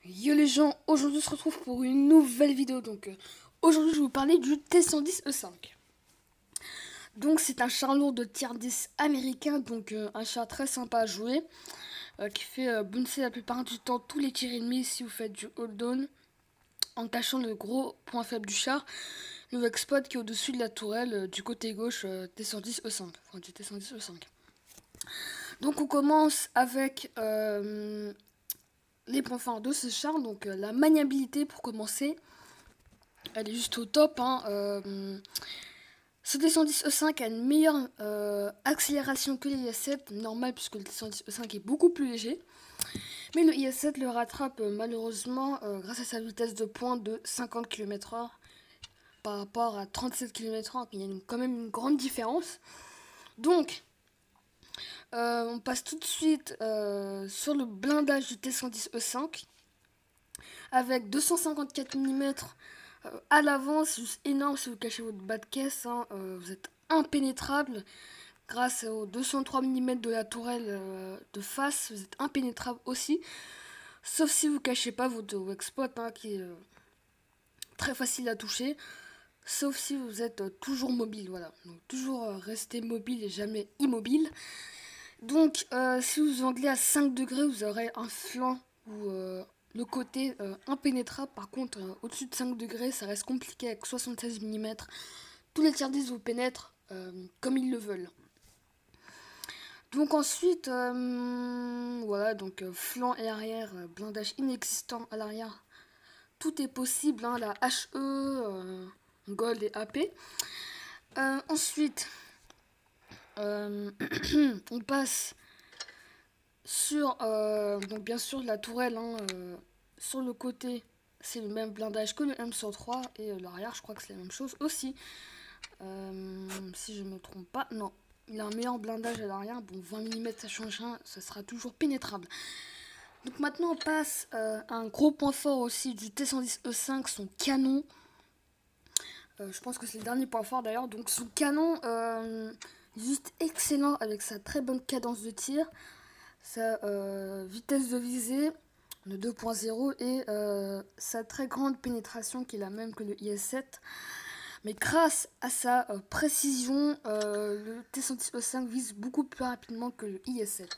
Yo les gens, aujourd'hui on se retrouve pour une nouvelle vidéo. Aujourd'hui je vais vous parler du T110E5. Donc c'est un char lourd de tier 10 américain, un char très sympa à jouer, qui fait bouncer la plupart du temps tous les tirs ennemis si vous faites du hold-on, en cachant le gros point faible du char, le weak spot qui est au-dessus de la tourelle du côté gauche T110E5, enfin du T110E5. Donc on commence avec les points forts de ce char, la maniabilité pour commencer. Elle est juste au top. Ce T110E5 a une meilleure accélération que l'IS7, normal puisque le T110E5 est beaucoup plus léger. Mais le IS7 le rattrape malheureusement grâce à sa vitesse de pointe de 50 km/h par rapport à 37 km/h. Il y a quand même une grande différence. Donc, on passe tout de suite sur le blindage du T110E5 avec 254 mm à l'avant. C'est juste énorme si vous cachez votre bas de caisse. Vous êtes impénétrable. Grâce aux 203 mm de la tourelle de face, vous êtes impénétrable aussi. Sauf si vous cachez pas votre weak spot qui est très facile à toucher. Sauf si vous êtes toujours mobile. Voilà. Donc toujours rester mobile et jamais immobile. Donc si vous anglez à 5 degrés, vous aurez un flanc ou le côté impénétrable. Par contre, au-dessus de 5 degrés, ça reste compliqué avec 76 mm. Tous les tiers 10 vous pénètrent comme ils le veulent. Donc ensuite, voilà, flanc et arrière, blindage inexistant à l'arrière. Tout est possible, la HE, Gold et AP. Ensuite, on passe sur, donc bien sûr, la tourelle. Sur le côté, c'est le même blindage que le M103. Et l'arrière, je crois que c'est la même chose aussi. Si je ne me trompe pas, non. Il a un meilleur blindage à l'arrière. Bon, 20 mm, ça change rien, ça sera toujours pénétrable. Donc maintenant, on passe à un gros point fort aussi du T110E5, son canon. Je pense que c'est le dernier point fort d'ailleurs. Donc son canon, juste excellent avec sa très bonne cadence de tir, sa vitesse de visée de 2.0 et sa très grande pénétration qui est la même que le IS7. Mais grâce à sa précision, le T110E5 vise beaucoup plus rapidement que le IS7.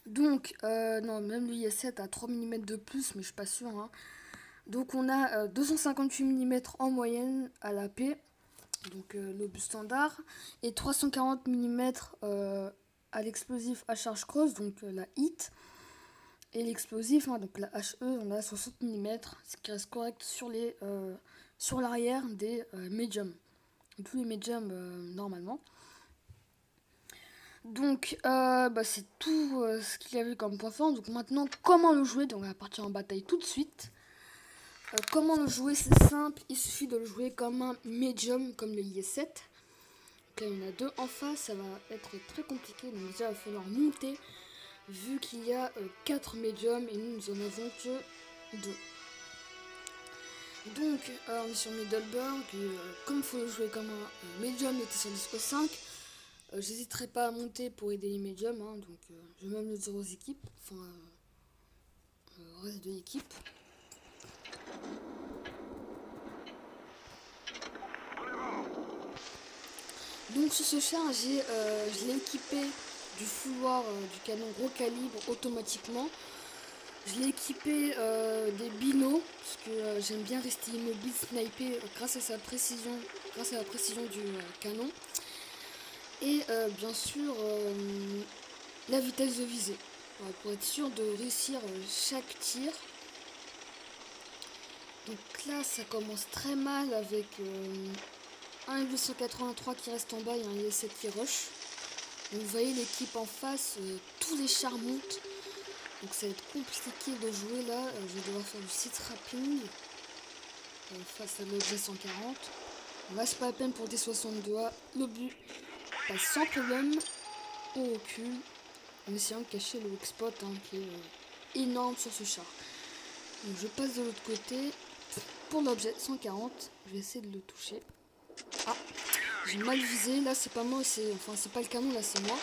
Donc, non, même le IS7 a 3 mm de plus, mais je suis pas sûre. Donc, on a 258 mm en moyenne à la P, donc l'obus standard, et 340 mm à l'explosif à charge creuse, donc la HIT. Et l'explosif, donc la HE, on a 60 mm, ce qui reste correct sur l'arrière des médiums. Tous les médiums normalement. Donc c'est tout ce qu'il y avait comme point fort. Donc maintenant, comment le jouer? Donc on va partir en bataille tout de suite. Comment le jouer? C'est simple, il suffit de le jouer comme un medium, comme le IS7. Donc là, il y en a deux en face, ça va être très compliqué. Donc déjà, il va falloir monter, vu qu'il y a 4 médiums et nous en avons que 2. Donc on est sur Middleburg, et comme il faut le jouer comme un medium de T110E5, j'hésiterai pas à monter pour aider les médiums, je vais même le dire aux équipes, au reste de l'équipe. Donc sur ce char, je l'ai équipé du fouloir du canon gros calibre automatiquement. Je l'ai équipé des binos, parce que j'aime bien rester immobile, sniper grâce à la précision du canon. Et bien sûr, la vitesse de visée, pour être sûr de réussir chaque tir. Donc là, ça commence très mal avec un 883 qui reste en bas et un IS7 qui rush. Donc vous voyez l'équipe en face, tous les chars montent. Donc ça va être compliqué de jouer là. Je vais devoir faire du sit trapping face à l'objet 140. Là, c'est pas la peine pour des 62A. L'obus passe sans problème. On recule en essayant de cacher le weak spot qui est énorme sur ce char. Donc je passe de l'autre côté. Pour l'objet 140, je vais essayer de le toucher. Ah, j'ai mal visé. Là, c'est pas moi, c'est pas le canon, là, c'est moi.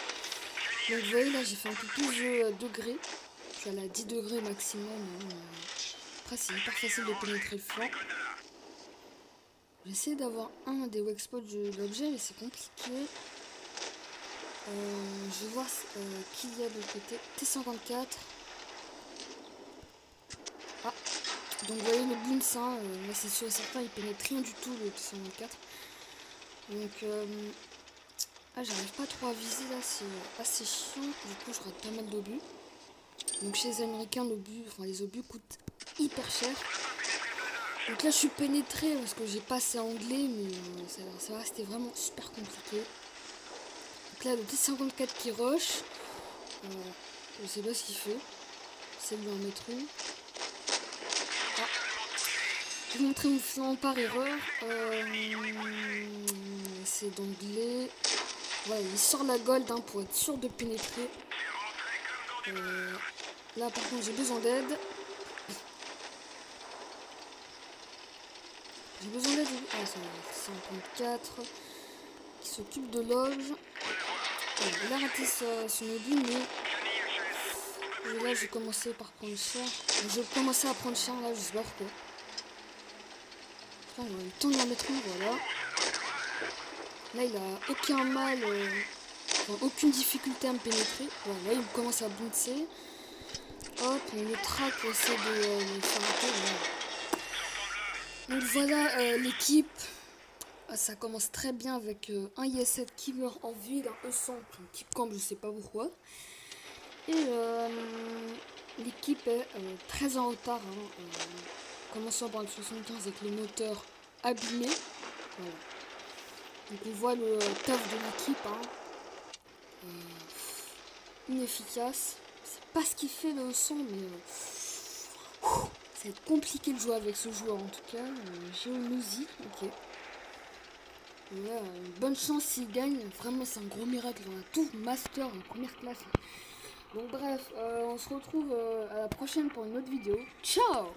Donc vous voyez, là, j'ai fait un peu plus de degrés. Je suis à la 10 degrés maximum. Après, c'est hyper facile de pénétrer le flanc. J'essaie d'avoir un des weak spots de l'objet, mais c'est compliqué. Je vais voir qui il y a de l'autre côté. T54. Ah, donc vous voyez le Bloons, hein, là c'est sûr et certain, il pénètre rien du tout le T54. Donc, j'arrive pas trop à viser là, c'est assez chiant. Du coup, je rate pas mal d'obus. Donc, chez les Américains, les obus coûtent hyper cher. Donc là, je suis pénétrée parce que j'ai pas assez anglais, mais ça va rester vraiment super compliqué. Donc là, le T54 qui rush, je sais pas ce qu'il fait. C'est de lui en mettre une. Ah. Je vais montrer mon flanc par erreur. C'est d'anglais. Voilà, il sort la gold hein, pour être sûr de pénétrer. Là, par contre, j'ai besoin d'aide. J'ai besoin d'aide. Ah, c'est 54 qui s'occupe de l'objet. Il a raté son obus, mais là, j'ai commencé par prendre cher. J'ai commencé à prendre cher, là, je sais pas pourquoi. Enfin, on a le temps de la mettre une, voilà. Là, il a aucun mal, aucune difficulté à me pénétrer. Voilà, là, il commence à bouncer. Hop, on le traque pour essayer de le faire un peu. Donc voilà, l'équipe. Ça commence très bien avec un IS-7 qui meurt en vide, un E100 qui campe, je sais pas pourquoi. Et l'équipe est très en retard, hein, commençant par le 75 avec le moteur abîmé. Voilà. Donc on voit le taf de l'équipe, hein, inefficace. C'est pas ce qu'il fait le E100, mais ça va être compliqué de jouer avec ce joueur en tout cas. Géonosie, ok. Ouais, bonne chance s'il gagne, vraiment c'est un gros miracle, on a tout master en première classe. Donc bref, on se retrouve à la prochaine pour une autre vidéo. Ciao!